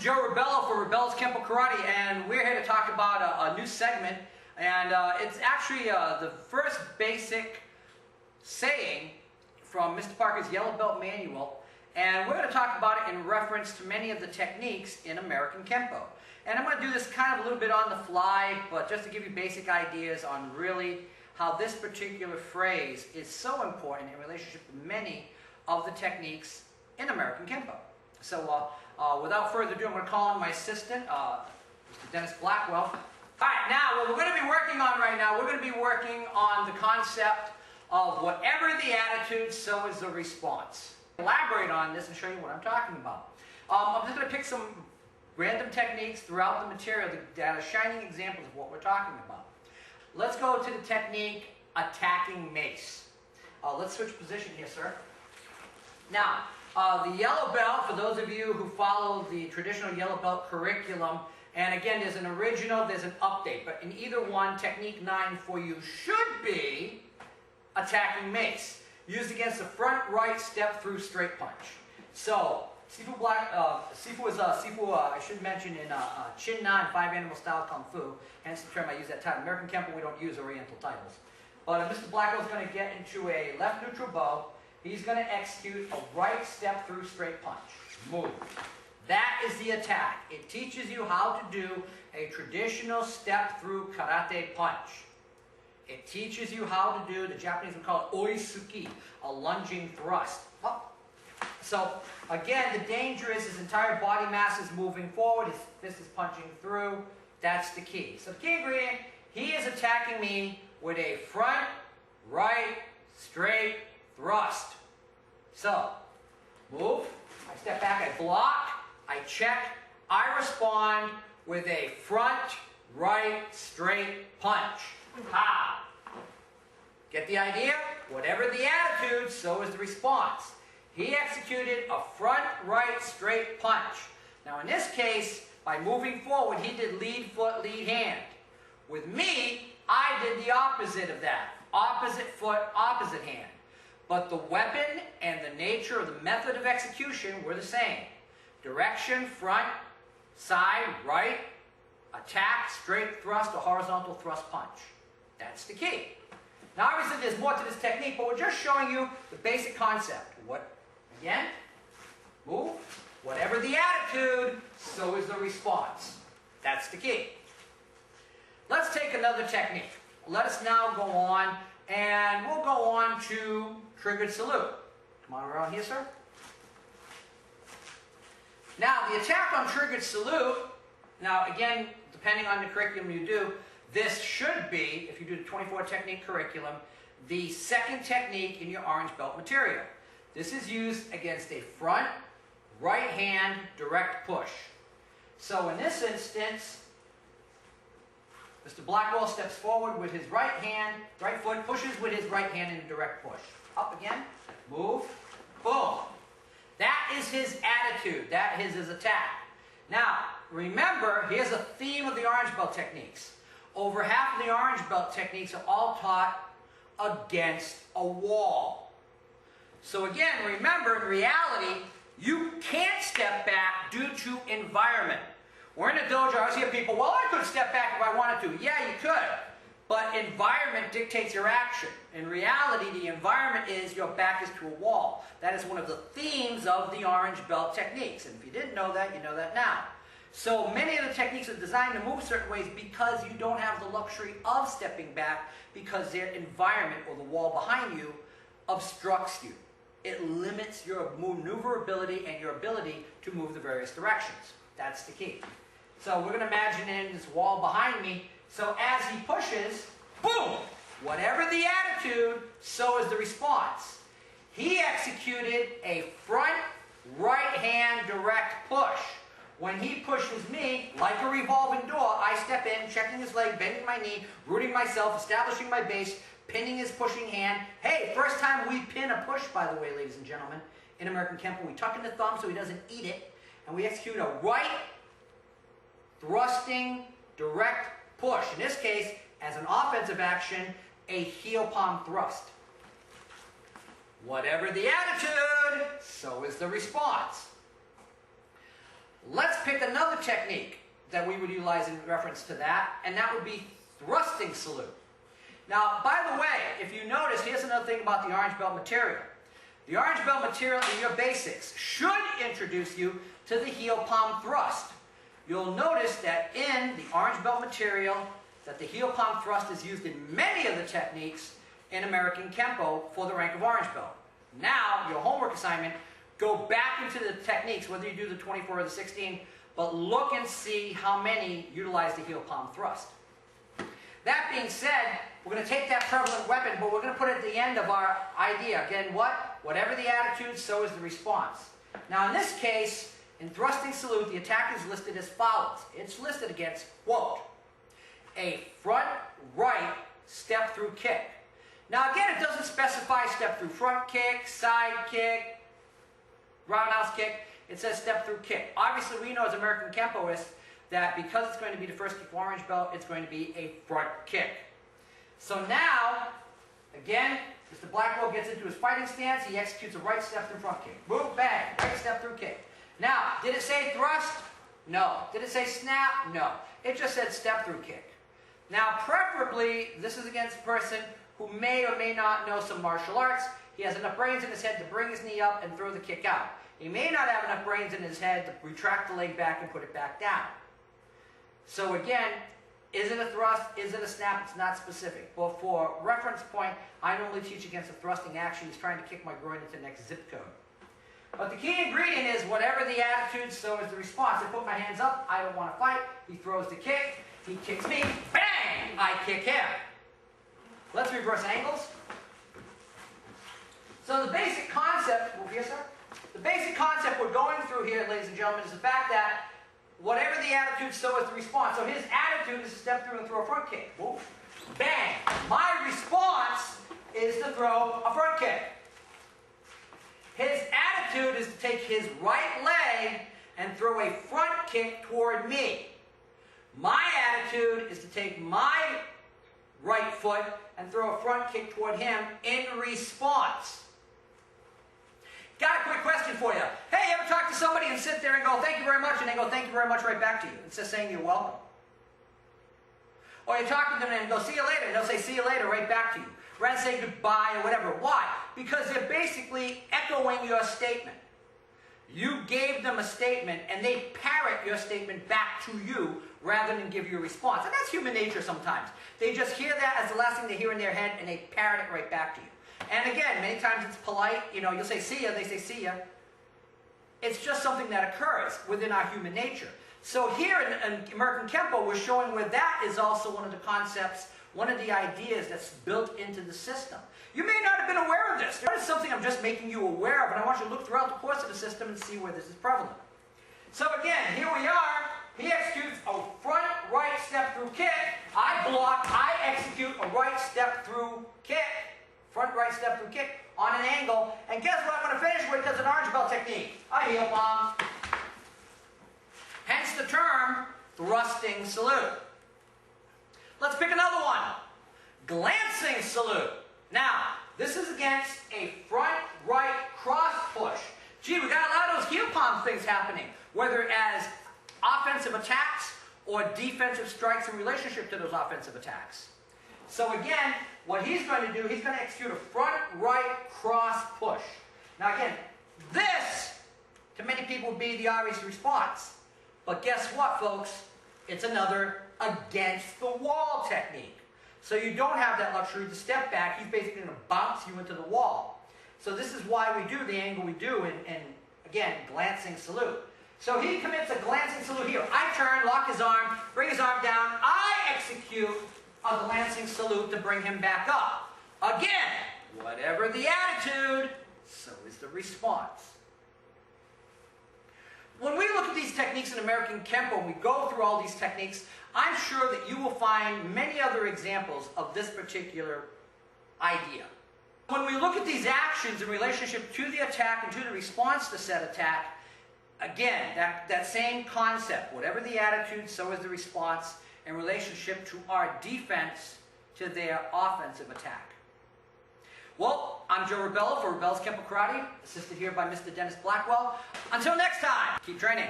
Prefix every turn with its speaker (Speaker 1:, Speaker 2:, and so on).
Speaker 1: Joe Rebelo for Rebelo's Kenpo Karate, and we're here to talk about a new segment, and it's actually the first basic saying from Mr. Parker's Yellow Belt Manual, and we're going to talk about it in reference to many of the techniques in American Kenpo. And I'm going to do this kind of a little bit on the fly, but just to give you basic ideas on really how this particular phrase is so important in relationship to many of the techniques in American Kenpo. So without further ado, I'm going to call on my assistant, Mr. Dennis Blackwell. All right, now what we're going to be working on right now, we're going to be working on the concept of whatever the attitude, so is the response. Elaborate on this and show you what I'm talking about. I'm just going to pick some random techniques throughout the material that are shining examples of what we're talking about. Let's go to the technique attacking mace. Let's switch position here, sir. Now, the yellow belt, for those of you who follow the traditional yellow belt curriculum, and again, there's an original, there's an update, but in either one, technique 9 for you should be attacking mace, used against the front right step through straight punch. So, Sifu I should mention in Chin Na and 5 Animal Style Kung Fu, hence the term I use that title. American Kenpo, we don't use Oriental titles. But Mr. Blackwell is going to get into a left neutral bow. He's going to execute a right step through straight punch. Move. That is the attack. It teaches you how to do a traditional step through karate punch. It teaches you how to do, the Japanese would call it oisuki, a lunging thrust. Up. So again, the danger is his entire body mass is moving forward, his fist is punching through. That's the key. So the key ingredient, he is attacking me with a front, right, straight thrust. So, move, I step back, I block, I check, I respond with a front, right, straight punch. Ha! Get the idea? Whatever the attitude, so is the response. He executed a front, right, straight punch. Now in this case, by moving forward, he did lead foot, lead hand. With me, I did the opposite of that. Opposite foot, opposite hand. But the weapon and the nature of the method of execution were the same. Direction, front, side, right, attack, straight thrust, or horizontal thrust punch. That's the key. Now obviously there's more to this technique, but we're just showing you the basic concept. Again, move. Whatever the attitude, so is the response. That's the key. Let's take another technique. Let us now go on, and we'll go on to triggered salute. Come on around here, sir. Now, the attack on triggered salute, now again, depending on the curriculum you do, this should be, if you do the 24 technique curriculum, the second technique in your orange belt material. This is used against a front, right hand, direct push. So in this instance, Mr. Blackwell steps forward with his right hand, right foot, pushes with his right hand in a direct push. Up again, move, boom. That is his attitude, that is his attack. Now, remember, here's a theme of the orange belt techniques. Over half of the orange belt techniques are all taught against a wall. So again, remember, in reality, you can't step back due to environment. We're in a dojo, I always hear people, well, I could step back if I wanted to. Yeah, you could. But environment dictates your action. In reality, the environment is your back is to a wall. That is one of the themes of the orange belt techniques. And if you didn't know that, you know that now. So many of the techniques are designed to move certain ways because you don't have the luxury of stepping back because their environment or the wall behind you obstructs you. It limits your maneuverability and your ability to move the various directions. That's the key. So we're going to imagine in this wall behind me. So as he pushes, boom! Whatever the attitude, so is the response. He executed a front right hand direct push. When he pushes me, like a revolving door, I step in, checking his leg, bending my knee, rooting myself, establishing my base, pinning his pushing hand. Hey, first time we pin a push, by the way, ladies and gentlemen, in American Kenpo, we tuck in the thumb so he doesn't eat it, and we execute a right thrusting direct push. In this case, as an offensive action, a heel palm thrust. Whatever the attitude, so is the response. Let's pick another technique that we would utilize in reference to that, and that would be thrusting salute. Now, by the way, if you notice, here's another thing about the orange belt material. The orange belt material in your basics should introduce you to the heel palm thrust. You'll notice that in the orange belt material that the heel palm thrust is used in many of the techniques in American Kenpo for the rank of orange belt. Now, your homework assignment, go back into the techniques, whether you do the 24 or the 16, but look and see how many utilize the heel palm thrust. That being said, we're going to take that prevalent weapon, but we're going to put it at the end of our idea. Again, what? Whatever the attitude, so is the response. Now, in this case, in thrusting salute, the attack is listed as follows. It's listed against, quote, a front right step through kick. Now, again, it doesn't specify step through front kick, side kick, roundhouse kick. It says step through kick. Obviously, we know as American Kenpoists that because it's going to be the first kick for orange belt, it's going to be a front kick. So now, again, as the black belt gets into his fighting stance, he executes a right step through front kick. Boom, bang, right step through kick. Now, did it say thrust? No. Did it say snap? No. It just said step through kick. Now, preferably, this is against a person who may or may not know some martial arts. He has enough brains in his head to bring his knee up and throw the kick out. He may not have enough brains in his head to retract the leg back and put it back down. So again, is it a thrust? Is it a snap? It's not specific. But for reference point, I normally teach against a thrusting action. He's trying to kick my groin into the next zip code. But the key ingredient is whatever the attitude, so is the response. I put my hands up. I don't want to fight. He throws the kick. He kicks me. Bang! I kick him. Let's reverse angles. So the basic concept, move here, sir. The basic concept we're going through here, ladies and gentlemen, is the fact that whatever the attitude, so is the response. So his attitude is to step through and throw a front kick. Whoop. Bang. My response is to throw a front kick. His attitude is to take his right leg and throw a front kick toward me. My attitude is to take my right foot and throw a front kick toward him in response. Got a quick question for you. Hey, you ever talk to somebody and sit there and go, thank you very much, and they go, thank you very much right back to you, instead of saying you're welcome? Or you talk to them and go, see you later, and they'll say, see you later right back to you, rather than say goodbye or whatever. Why? Because they're basically echoing your statement. You gave them a statement, and they parrot your statement back to you rather than give you a response. And that's human nature sometimes. They just hear that as the last thing they hear in their head, and they parrot it right back to you. And again, many times it's polite. You know, you'll say, see ya, they say, see ya. It's just something that occurs within our human nature. So here in American Kenpo, we're showing where that is also one of the concepts, one of the ideas that's built into the system. You may not have been aware of this. That is something I'm just making you aware of, and I want you to look throughout the course of the system and see where this is prevalent. So again, here we are. He executes a front right step through kick. I block. I execute a right step through kick. Front right step through kick on an angle. And guess what I'm going to finish with? That's an orange belt technique. A heel palm. Hence the term thrusting salute. Let's pick another one. Glancing salute. Now, this is against a front right cross push. Gee, we got a lot of those heel palm things happening, whether as offensive attacks or defensive strikes in relationship to those offensive attacks. So again, what he's going to do, he's going to execute a front right cross push. Now again, this, to many people, would be the obvious response. But guess what, folks? It's another against the wall technique. So you don't have that luxury to step back. He's basically going to bounce you into the wall. So this is why we do the angle we do in again, glancing salute. So he commits a glancing salute here. I turn, lock his arm, bring his arm down. I execute a glancing salute to bring him back up. Again, whatever the attitude, so is the response. When we look at these techniques in American Kenpo, and we go through all these techniques, I'm sure that you will find many other examples of this particular idea. When we look at these actions in relationship to the attack and to the response to said attack, again, that same concept, whatever the attitude, so is the response, in relationship to our defense to their offensive attack. Well, I'm Joe Rebelo for Rebel's Kenpo Karate, assisted here by Mr. Dennis Blackwell. Until next time, keep training.